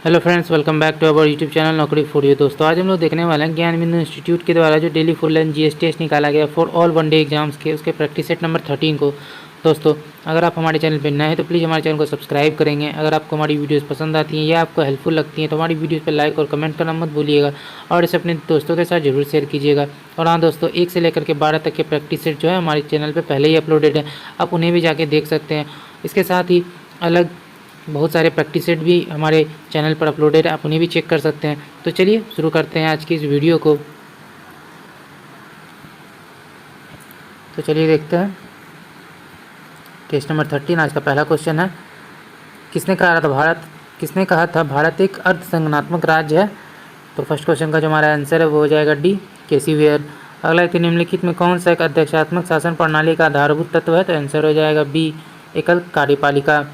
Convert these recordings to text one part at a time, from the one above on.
Hello friends, welcome back to our YouTube channel Naukri for you. दोस्तों आज हम लोग देखने वाले हैं ज्ञान बिंदु इंस्टीट्यूट के द्वारा जो daily full length GS test निकाला गया फॉर ऑल वनडे एग्जाम्स के उसके प्रैक्टिस सेट नंबर 13 को। दोस्तों अगर आप हमारे चैनल पर नए हैं तो प्लीज़ हमारे चैनल को सब्सक्राइब करेंगे। अगर आपको हमारी वीडियोस पसंद आती हैं या आपको हेल्पफुल लगती हैं तो हमारी वीडियोस पर लाइक और कमेंट करना मत भूलिएगा और इसे अपने दोस्तों के साथ जरूर शेयर कीजिएगा। और हाँ दोस्तों, 1 से लेकर के 12 तक के प्रैक्टिस सेट जो है हमारे चैनल पर पहले ही अपलोडेड है, आप उन्हें भी जाके देख सकते हैं। इसके साथ ही अलग बहुत सारे प्रैक्टिस सेट भी हमारे चैनल पर अपलोडेड है, आप उन्हें भी चेक कर सकते हैं। तो चलिए शुरू करते हैं आज की इस वीडियो को। तो चलिए देखते हैं टेस्ट नंबर 13। आज का पहला क्वेश्चन है, किसने कहा था भारत एक अर्ध संगठनात्मक राज्य है। तो फर्स्ट क्वेश्चन का जो हमारा आंसर है वो हो जाएगा डी, केसी वेयर। अगला है, निम्नलिखित में कौन सा एक अध्यक्षात्मक शासन प्रणाली का आधारभूत तत्व है। तो आंसर हो जाएगा बी, एकल कार्यपालिका।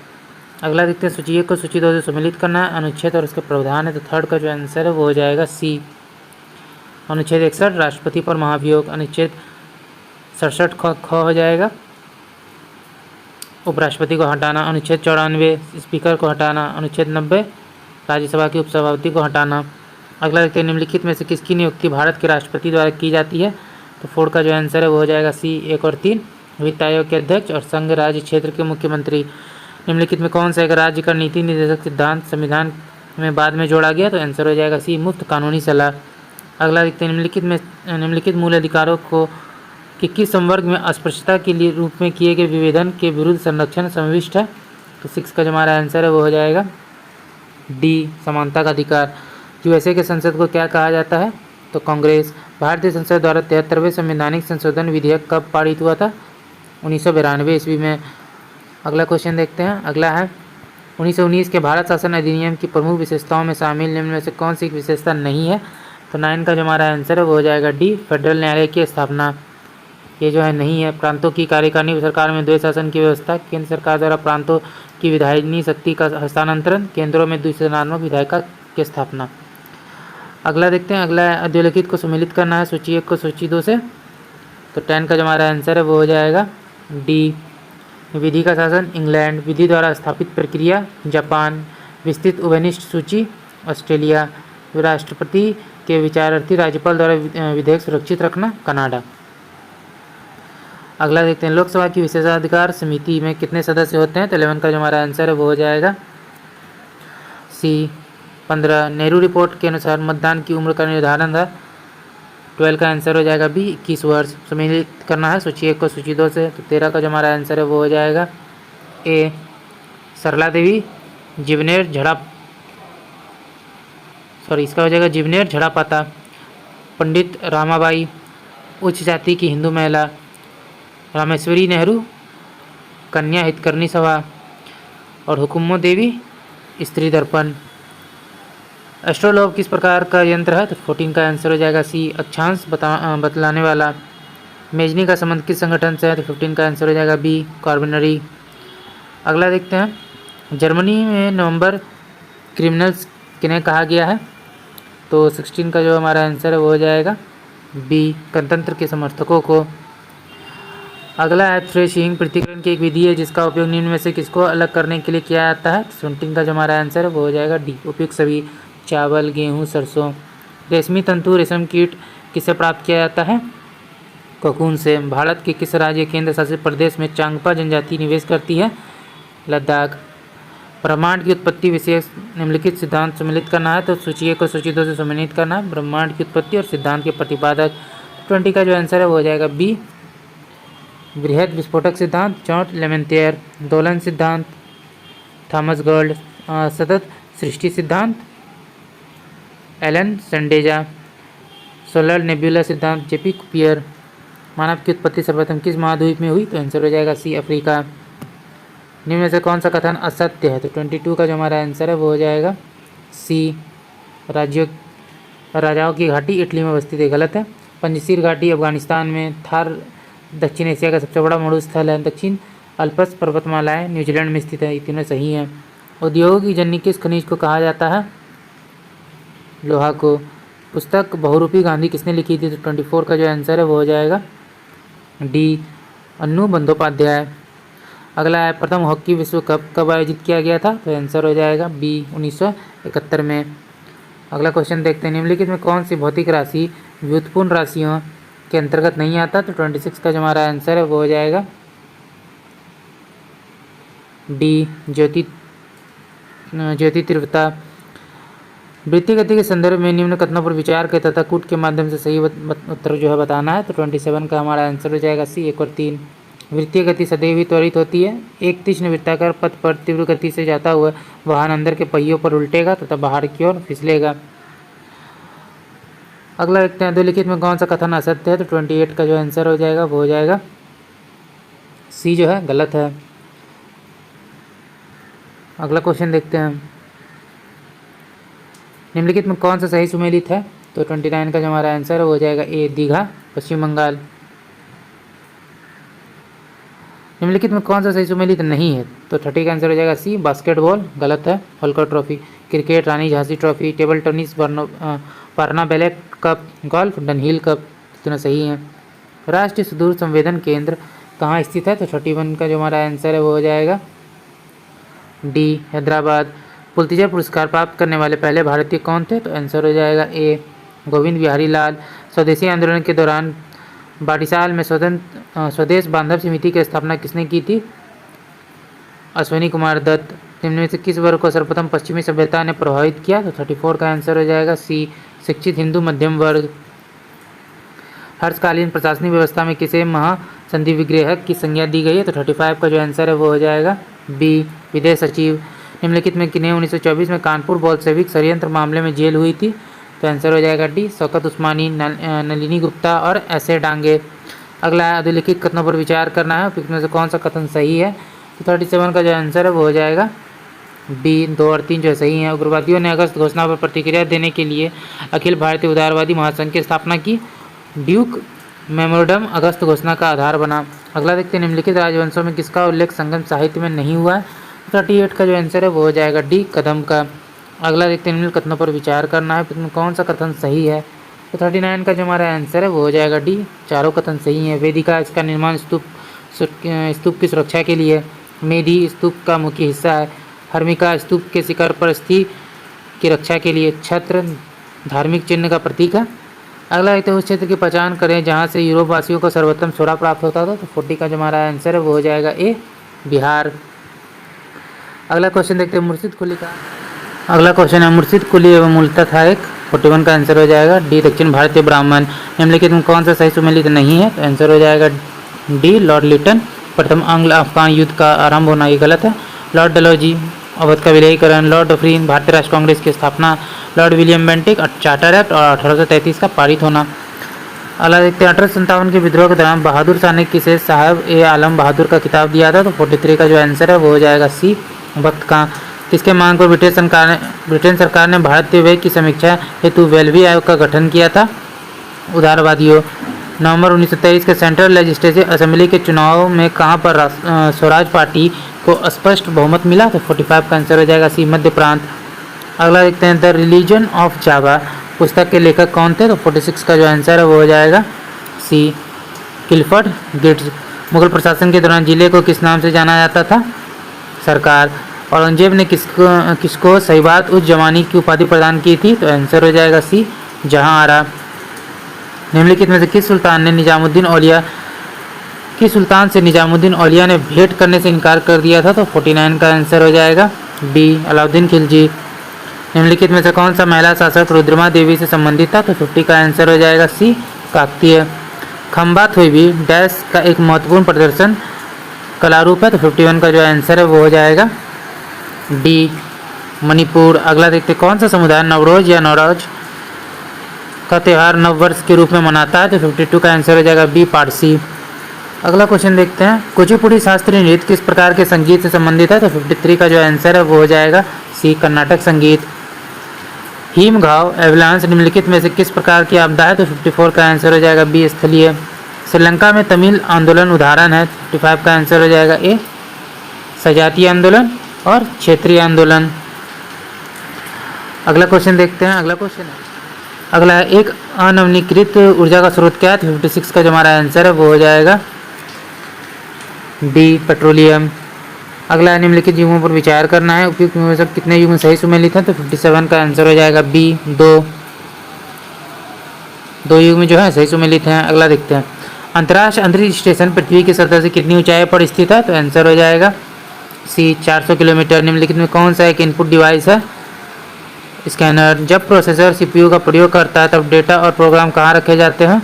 अगला देखते हैं, सूची 1 को सूची 2 से सम्मिलित करना है, अनुच्छेद और उसके प्रावधान है। तो थर्ड का जो आंसर है वो हो जाएगा सी, अनुच्छेद 61 राष्ट्रपति पर महाभियोग। अनुच्छेद 67 ख हो जाएगा उपराष्ट्रपति को हटाना। अनुच्छेद 94 स्पीकर को हटाना। अनुच्छेद 90 राज्यसभा के उपसभापति को हटाना। अगला देखते हैं, निम्नलिखित में से किसकी नियुक्ति भारत के राष्ट्रपति द्वारा की जाती है। तो फोर्थ का जो आंसर है वो हो जाएगा सी, 1 और 3 वित्त आयोग के अध्यक्ष और संघ राज्य क्षेत्र के मुख्यमंत्री। निम्नलिखित में कौन सा एक राज्य का नीति निर्देशक सिद्धांत संविधान में बाद में जोड़ा गया। तो आंसर हो जाएगा सी, मुफ्त कानूनी सलाह। अगला देखते हैं, निम्नलिखित मूल अधिकारों को कि किस संवर्ग में अस्पृश्यता के लिए रूप में किए गए विभेदन के विरुद्ध संरक्षण समाविष्ट है। तो 6 का जो हमारा आंसर है वो हो जाएगा डी, समानता का अधिकार। यूएसए के संसद को क्या कहा जाता है। तो कांग्रेस। भारतीय संसद द्वारा 73वें संवैधानिक संशोधन विधेयक कब पारित हुआ था। 1992 ईस्वी में। अगला क्वेश्चन देखते हैं। अगला है, 1919 के भारत शासन अधिनियम की प्रमुख विशेषताओं में शामिल निम्न में से कौन सी विशेषता नहीं है। तो 9 का जो हमारा आंसर है वो हो जाएगा डी, फेडरल न्यायालय की स्थापना। ये जो है नहीं है। प्रांतों की कार्यकारिणी सरकार में द्वैत शासन की व्यवस्था, केंद्र सरकार द्वारा प्रांतों की विधायिनी शक्ति का हस्तांतरण, केंद्रों में द्विसदनात्मक विधायिका की स्थापना। अगला देखते हैं। अगला है, अधोलिखित को सम्मिलित करना है, सूची 1 को सूची 2 से। तो 10 का जो हमारा आंसर है वो हो जाएगा डी, विधि का शासन इंग्लैंड, विधि द्वारा स्थापित प्रक्रिया जापान, विस्तृत उभयनिष्ठ सूची ऑस्ट्रेलिया, राष्ट्रपति के विचारार्थी राज्यपाल द्वारा विधेयक सुरक्षित रखना कनाडा। अगला देखते हैं, लोकसभा की विशेषाधिकार समिति में कितने सदस्य होते हैं। तो 11 का जो हमारा आंसर है वो हो जाएगा सी, 15। नेहरू रिपोर्ट के अनुसार मतदान की उम्र का निर्धारण था। 12 का आंसर हो जाएगा बी, 21 वर्ष। सम्मिलित करना है सूची 1 को सूची 2 से। तो 13 का जो हमारा आंसर है वो हो जाएगा ए, सरला देवी जीवनेर इसका हो जाएगा जीवनेर झड़ापाता। पंडित रामाबाई उच्च जाति की हिंदू महिला। रामेश्वरी नेहरू कन्या हितकर्णी सभा और हुकुमो देवी स्त्री दर्पण। एस्ट्रोलॉब किस प्रकार का यंत्र है। तो 14 का आंसर हो जाएगा सी, अक्षांश बतलाने वाला। मेजनी का संबंध किस संगठन से है। तो 15 का आंसर हो जाएगा बी, कार्बनरी। अगला देखते हैं, जर्मनी में नवंबर क्रिमिनल्स किन्हें कहा गया है। तो 16 का जो हमारा आंसर है वो हो जाएगा बी, गणतंत्र के समर्थकों को। अगला है, थ्रेशिंग पृथक्करण की एक विधि है जिसका उपयोग निम्न में से किसको अलग करने के लिए किया जाता है। 17 का जो हमारा आंसर है वो हो जाएगा डी, उपयुक्त सभी, चावल, गेहूं, सरसों। रेशमी तंतु रेशम कीट किससे प्राप्त किया जाता है। कोकून से। भारत के किस राज्य केंद्र शासित प्रदेश में चांगपा जनजाति निवेश करती है। लद्दाख। ब्रह्मांड की उत्पत्ति विशेष निम्नलिखित सिद्धांत सम्मिलित करना है। तो सूची 1 को सूची 2 से सम्मिलित करना है, ब्रह्मांड की उत्पत्ति और सिद्धांत के प्रतिपादक। 20 का जो आंसर है वो हो जाएगा बी, बृहद विस्फोटक सिद्धांत, जॉन लेमेंथियर। दोलन सिद्धांत, थॉमस गर्ल्ड। सतत सृष्टि सिद्धांत, एलन संडेजा। सोलर नेब्यूला सिद्धांत, जेपी कुपियर। मानव की उत्पत्ति सर्वप्रथम किस महाद्वीप में हुई। तो आंसर हो जाएगा सी, अफ्रीका। निम्न में से कौन सा कथन असत्य है। तो 22 का जो हमारा आंसर है वो हो जाएगा सी, राजाओं की घाटी इटली में अवस्थित है, गलत है। पंजशीर घाटी अफगानिस्तान में। थार दक्षिण एशिया का सबसे बड़ा मरुस्थल है। दक्षिण अल्प्स पर्वतमालाएं न्यूजीलैंड में स्थित है, ये तीनों सही हैं। औद्योगिक जननी किस खनिज को कहा जाता है। लोहा को। पुस्तक बहुरूपी गांधी किसने लिखी थी। तो 24 का जो आंसर है वो हो जाएगा डी, अन्नू बंदोपाध्याय। अगला है प्रथम हॉकी विश्व कप कब आयोजित किया गया था, तो आंसर हो जाएगा बी 1971 में। अगला क्वेश्चन देखते हैं, निम्नलिखित में कौन सी भौतिक राशि व्युत्पन्न राशियों के अंतर्गत नहीं आता, तो 26 का जो हमारा आंसर है वो हो जाएगा डी ज्योति तीव्रता। वृत्तीय गति के संदर्भ में निम्न कथनों पर विचार के तथा कूट के माध्यम से सही उत्तर जो है बताना है, तो 27 का हमारा आंसर हो जाएगा सी 1 और 3। वृत्तीय गति सदैव ही त्वरित होती है। एक तीक्ष्ण वृत्ताकार पथ पर तीव्र गति से जाता हुआ वाहन अंदर के पहियों पर उल्टेगा तथा बाहर की ओर फिसलेगा। अगला देखते हैं, निम्नलिखित में कौन सा कथन असत्य है, तो 28 का जो आंसर हो जाएगा वो हो जाएगा सी जो है गलत है। अगला क्वेश्चन देखते हैं, निम्नलिखित में कौन सा सही सुमेलित है, तो 29 का जो हमारा आंसर हो जाएगा ए दीघा पश्चिम बंगाल। निम्नलिखित में कौन सा सही सुमेलित नहीं है, तो 30 का आंसर हो जाएगा सी बास्केटबॉल गलत है। Holkar trophy, cricket Rani Jhansi trophy, table tennis Barna Bellack cup, golf Dunhill cup, इतना सही है। राष्ट्रीय सुदूर संवेदन केंद्र कहाँ स्थित है, तो 31 का जो हमारा आंसर है वो हो जाएगा डी हैदराबाद। पुलित्जर पुरस्कार प्राप्त करने वाले पहले भारतीय कौन थे, तो आंसर हो जाएगा ए गोविंद बिहारी लाल। स्वदेशी आंदोलन के दौरान बाटिसाल में स्वदेश बांधव समिति की स्थापना किसने की थी, अश्विनी कुमार दत्त। निम्न में से किस वर्ग को सर्वप्रथम पश्चिमी सभ्यता ने प्रभावित किया, तो 34 का आंसर हो जाएगा सी शिक्षित हिंदू मध्यम वर्ग। हर्षकालीन प्रशासनिक व्यवस्था में किसे महासंधि विग्रहक की संज्ञा दी गई है, तो 35 का जो आंसर है वो हो जाएगा बी विदेश सचिव। निम्नलिखित में किन्हें 1924 में कानपुर बोल्शेविक षड्यंत्र मामले में जेल हुई थी, तो आंसर हो जाएगा डी शौकत उस्मानी, नलिनी गुप्ता और ऐसे डांगे। अगला है, अधोलिखित कथनों पर विचार करना है, इसमें से कौन सा कथन सही है, तो 37 का जो आंसर है वो हो जाएगा बी 2 और 3 जो सही है। उग्रवादियों ने अगस्त घोषणा पर प्रतिक्रिया देने के लिए अखिल भारतीय उदारवादी महासंघ की स्थापना की। ड्यूक मेमोरेंडम अगस्त घोषणा का आधार बना। अगला देखते हैं, निम्नलिखित राजवंशों में किसका उल्लेख संगम साहित्य में नहीं हुआ है, 38 का जो आंसर है वो हो जाएगा डी कदम का। अगला देखते हैं, निम्नलिखित कथनों पर विचार करना है, इसमें कौन सा कथन सही है, तो 39 का जो हमारा आंसर है वो हो जाएगा डी चारों कथन सही है। वेदिका इसका निर्माण स्तूप की सुरक्षा के लिए, मेधी स्तूप का मुख्य हिस्सा है, हर्मिका स्तूप के शिखर पर स्थिति की रक्षा के लिए, छत्र धार्मिक चिन्ह का प्रतीक है। अगला देखते हैं, उस क्षेत्र की पहचान करें जहाँ से यूरोप वासियों को सर्वोत्तम सोडा प्राप्त होता था, तो 40 का जो हमारा आंसर है वो हो जाएगा ए बिहार। अगला क्वेश्चन देखते हैं, मुर्शिद कुली का अगला क्वेश्चन है, मुर्शिद कुली एवं मूलतः था एक, 41 का आंसर हो जाएगा डी दक्षिण भारतीय ब्राह्मण। निम्नलिखित में कौन सा सही सुमेलित नहीं है, तो आंसर हो जाएगा डी लॉर्ड लिटन। प्रथम आंग्ल अफगान युद्ध का आरंभ होना ये गलत है। लॉर्ड डलहौजी अवध का विलयीकरण, लॉर्ड डफरीन भारतीय राष्ट्र कांग्रेस की स्थापना, Lord William Bentinck charter act और 1833 का पारित होना। अगला देखते हैं, 1857 के विद्रोह के दौरान बहादुर शाह ने किसे साहब ए आलम बहादुर का खिताब दिया था, तो 43 का जो आंसर है वो हो जाएगा सी वक्त का। किसके मांग पर ब्रिटेन सरकार ने भारतीय व्यय की समीक्षा हेतु वेल्वी आयोग का गठन किया था, उदारवादियों। नवंबर 1923 के सेंट्रल लेजिस्लेटिव असेंबली के चुनाव में कहां पर स्वराज पार्टी को स्पष्ट बहुमत मिला, तो 45 का आंसर हो जाएगा सी मध्य प्रांत। अगला देखते हैं, द रिलीजन ऑफ जावा पुस्तक के लेखक कौन थे, तो 46 का जो आंसर है वो हो जाएगा सी किलफर्ड गिट्स। मुगल प्रशासन के दौरान जिले को किस नाम से जाना जाता था, सरकार। औरंगजेब ने किसको सहीबात उज जमानी की उपाधि प्रदान की थी, तो आंसर हो जाएगा सी जहांआरा। निम्नलिखित में से किस सुल्तान से निजामुद्दीन औलिया ने भेंट करने से इनकार कर दिया था, तो 49 का आंसर हो जाएगा डी अलाउद्दीन खिलजी। निम्नलिखित में से कौन सा महिला शासक रुद्रमा देवी से संबंधित था, तो 50 का आंसर हो जाएगा सी काकतीय। खम्बा थोइबी डैश का एक महत्वपूर्ण प्रदर्शन कलारूप है, तो 51 का जो आंसर है वो हो जाएगा डी मणिपुर। अगला देखते कौन सा समुदाय नवरोज या नवरोज का त्यौहार नववर्ष के रूप में मनाता है, तो 52 का आंसर हो जाएगा बी पारसी। अगला क्वेश्चन देखते हैं, कुचिपुड़ी शास्त्रीय नृत्य किस प्रकार के संगीत से संबंधित है, तो 53 का जो आंसर है वो हो जाएगा सी कर्नाटक संगीत। हिम घाव एवलांस निम्नलिखित में से किस प्रकार की आपदा है, तो 54 का आंसर हो जाएगा बी स्थलीय। श्रीलंका में तमिल आंदोलन उदाहरण है, 55 का आंसर हो जाएगा ए सजातीय आंदोलन और क्षेत्रीय आंदोलन। अगला क्वेश्चन देखते हैं, अगला है एक अनवीनीकृत ऊर्जा का स्रोत क्या है, 56 का जो हमारा आंसर है वो हो जाएगा डी पेट्रोलियम। अगला है निम्नलिखित युग्मों पर विचार करना है। उपयुक्त में से कितने युग्म सही सुमेलित हैं? तो 57 का आंसर हो जाएगा बी, दो युग्म जो है सही सुमेलित हैं। अगला देखते हैं, अंतर्राष्ट्रीय अंतरिक्ष स्टेशन पृथ्वी की सतह से कितनी ऊंचाई पर स्थित है? तो आंसर हो जाएगा सी, 400 किलोमीटर। निम्नलिखित में कौन सा एक इनपुट डिवाइस है? स्कैनर। जब प्रोसेसर सीपीयू का प्रयोग करता है तब डेटा और प्रोग्राम कहाँ रखे जाते हैं?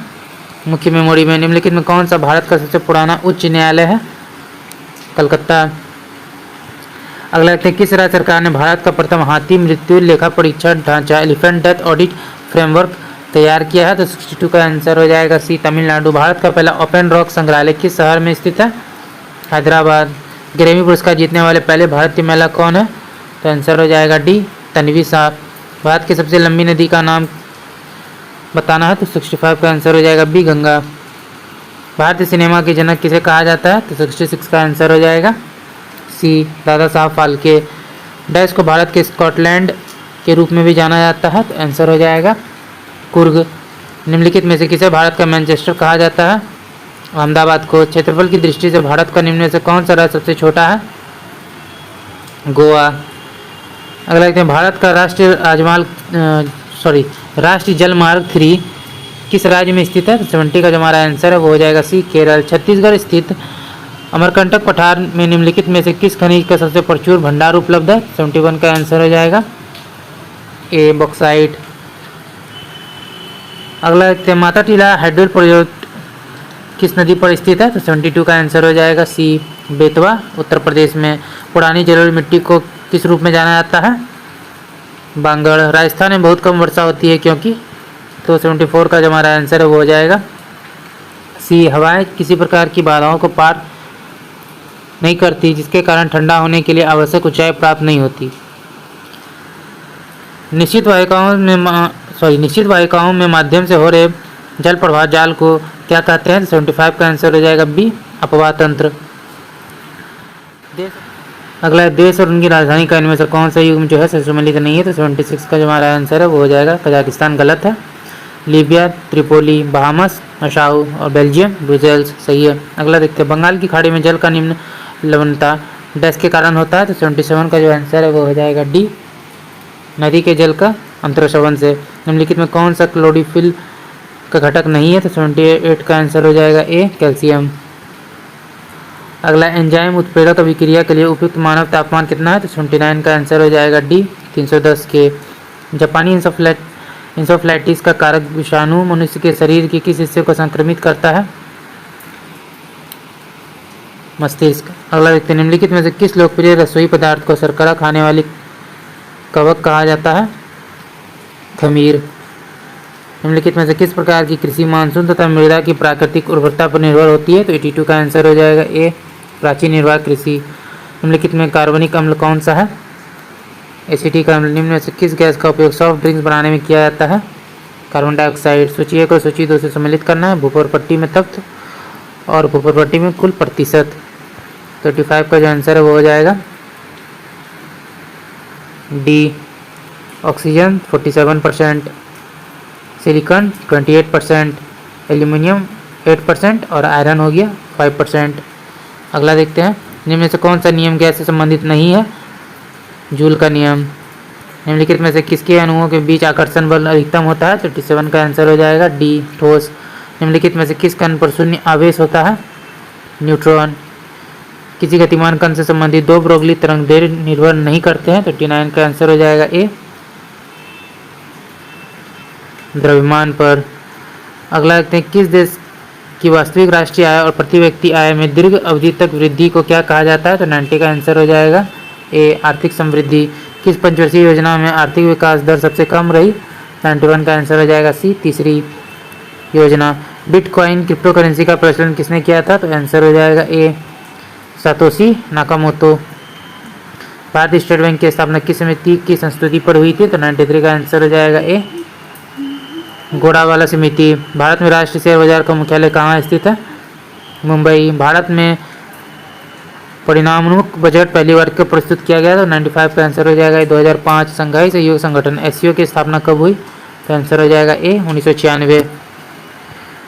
मुख्य मेमोरी में। निम्नलिखित में कौन सा भारत का सबसे पुराना उच्च न्यायालय है? कलकत्ता। अगला देखते हैं, किस राज्य सरकार ने भारत का प्रथम हाथी मृत्यु लेखा परीक्षण ढांचा एलिफेंट डेथ ऑडिट फ्रेमवर्क तैयार किया है? तो 62 का आंसर हो जाएगा सी, तमिलनाडु। भारत का पहला ओपन रॉक संग्रहालय किस शहर में स्थित है? हैदराबाद। ग्रैमी पुरस्कार जीतने वाले पहले भारतीय महिला कौन है? तो आंसर हो जाएगा डी, तन्वी शाह। भारत की सबसे लंबी नदी का नाम बताना है? तो 65 का आंसर हो जाएगा बी, गंगा। भारतीय सिनेमा के जनक किसे कहा जाता है? तो 66 का आंसर हो जाएगा सी, दादा साहब फाल्के। डैश को भारत के स्कॉटलैंड के रूप में भी जाना जाता है? तो आंसर हो जाएगा कुर्ग। निम्नलिखित में से किसे भारत का मैनचेस्टर कहा जाता है? अहमदाबाद को। क्षेत्रफल की दृष्टि से भारत का निम्न में से कौन सा राज्य सबसे छोटा है? गोवा। अगला देखते हैं, भारत का राष्ट्रीय जलमार्ग 3 किस राज्य में स्थित है? 70 का जो हमारा आंसर है वो हो जाएगा सी, केरल। छत्तीसगढ़ स्थित अमरकंटक पठार में निम्नलिखित में से किस खनिज का सबसे प्रचुर भंडार उपलब्ध है? 71 का आंसर हो जाएगा ए, बॉक्साइट। अगला देखते हैं, माता टीला हाइड्रो प्रोजेक्ट किस नदी पर स्थित है? तो 72 का आंसर हो जाएगा सी, बेतवा, उत्तर प्रदेश में। पुरानी जलोढ़ मिट्टी को किस रूप में जाना जाता है? बांगड़। राजस्थान में बहुत कम वर्षा होती है क्योंकि? तो 74 का जो हमारा आंसर है वो हो जाएगा सी, हवाएं किसी प्रकार की बाधाओं को पार नहीं करती जिसके कारण ठंडा होने के लिए आवश्यक ऊंचाई प्राप्त नहीं होती। निश्चित वाहिकाओं में माध्यम से हो रहे जल प्रवाह जाल को क्या कहते हैं? 75 का आंसर हो जाएगा बी, अपवाह तंत्र। अगला देश और उनकी राजधानी का इनमें से कौन सा युग्म जो है सही सुमेलित नहीं है? तो 76 का जो हमारा आंसर है वो हो जाएगा कजाकिस्तान, गलत है। लीबिया, त्रिपोली, बहामस, अशाऊ और बेल्जियम, ब्रुसेल्स सही है। अगला देखते हैं, बंगाल की खाड़ी में जल का निम्न लवणता डैश के कारण होता है? तो 77 का जो आंसर है वो हो जाएगा डी, नदी के जल का अंतरश्रवण से। निम्नलिखित में कौन सा क्लोरोफिल का घटक नहीं है? तो 78 का आंसर हो जाएगा ए, कैल्शियम। अगला, एंजाइम उत्प्रेरक अभिक्रिया के लिए उपयुक्त मानव तापमान कितना है? तो 79 का आंसर हो जाएगा डी, 310 के। जापानी इंसेफ्लाइटिस का कारक विषाणु मनुष्य के शरीर के किस हिस्से को संक्रमित करता है? मस्तिष्क। अगला देखते हैं, निम्नलिखित में से किस लोकप्रिय रसोई पदार्थ को शर्करा खाने वाली कवक कहा जाता है? खमीर। निम्नलिखित में से किस प्रकार की कृषि मानसून तथा मृदा की प्राकृतिक उर्वरता पर निर्भर होती है? तो 82 का आंसर हो जाएगा ए, प्राचीन निर्वाह कृषि। निम्नलिखित में कार्बनिक अम्ल कौन सा है? एसिटिक अम्ल। निम्न में से किस गैस का उपयोग सॉफ्ट ड्रिंक्स बनाने में किया जाता है? Carbon dioxide. सूची 1 और सूची 2 से सम्मिलित करना है। भूपर पट्टी में तत्व और भूपर पट्टी में कुल प्रतिशत। 35 का जो आंसर है वो हो जाएगा डी, ऑक्सीजन 47%, सिलिकॉन 28%, एल्यूमिनियम 8% और आयरन हो गया 5%। अगला देखते हैं, निम्न में से कौन सा नियम गैस से संबंधित नहीं है? जूल का नियम। निम्नलिखित में से किसके अणुओं के बीच आकर्षण बल अधिकतम होता है? 37 का आंसर हो जाएगा डी, ठोस। निम्नलिखित में से किस कण पर शून्य आवेश होता है? न्यूट्रॉन। किसी गतिमान कण से संबंधित दो ब्रोगली तरंग दैर्घ्य निर्भर नहीं करते हैं? तो 39 का आंसर हो जाएगा ए, द्रव्यमान पर। अगला देखते हैं, किस देश की वास्तविक राष्ट्रीय आय और प्रति व्यक्ति आय में दीर्घ अवधि तक वृद्धि को क्या कहा जाता है? तो 90 का आंसर हो जाएगा ए, आर्थिक समृद्धि। किस पंचवर्षीय योजना में आर्थिक विकास दर सबसे कम रही? 91 का आंसर हो जाएगा सी, तीसरी योजना। बिटकॉइन क्रिप्टो करेंसी का प्रचलन किसने किया था? तो आंसर हो जाएगा ए, सातोशी नाकामोतो। भारतीय स्टेट बैंक की स्थापना किस समिति की संस्तुति पर हुई थी? तो 93 का आंसर हो जाएगा ए, घोड़ावाला समिति। भारत में राष्ट्रीय शेयर बाजार का मुख्यालय कहाँ स्थित है? मुंबई। भारत में परिणामोन्मुख बजट पहली बार कब प्रस्तुत किया गया? तो 95 का आंसर हो जाएगा 2005। संघाई सहयोग संगठन एससीओ की स्थापना कब हुई? तो आंसर हो जाएगा ए, 1996।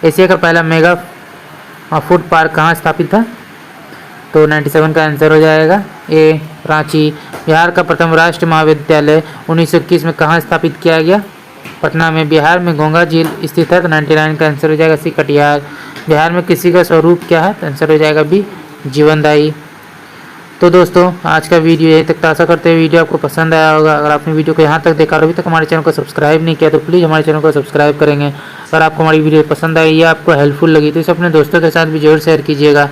एशिया का पहला मेगा फूड पार्क कहाँ स्थापित था? तो 97 का आंसर हो जाएगा ए रांची। बिहार का प्रथम राष्ट्रीय महाविद्यालय 1921 में कहाँ स्थापित किया गया? पटना में। बिहार में गंगा झील स्थित है तो 99 का आंसर हो जाएगा सी कटिहार। बिहार में कृषि का स्वरूप क्या है? तो आंसर हो जाएगा बी जीवनदायी। तो दोस्तों आज का वीडियो यही तक। आशा करते हैं वीडियो आपको पसंद आया होगा। अगर आपने वीडियो को यहाँ तक देखा और अभी तक हमारे चैनल को सब्सक्राइब नहीं किया तो प्लीज़ हमारे चैनल को सब्सक्राइब करेंगे। अगर आपको हमारी वीडियो पसंद आई या आपको हेल्पफुल लगी तो इसे अपने दोस्तों के साथ भी जरूर शेयर कीजिएगा।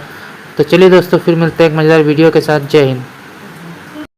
तो चलिए दोस्तों फिर मिलते हैं एक मज़ेदार वीडियो के साथ। जय हिंद।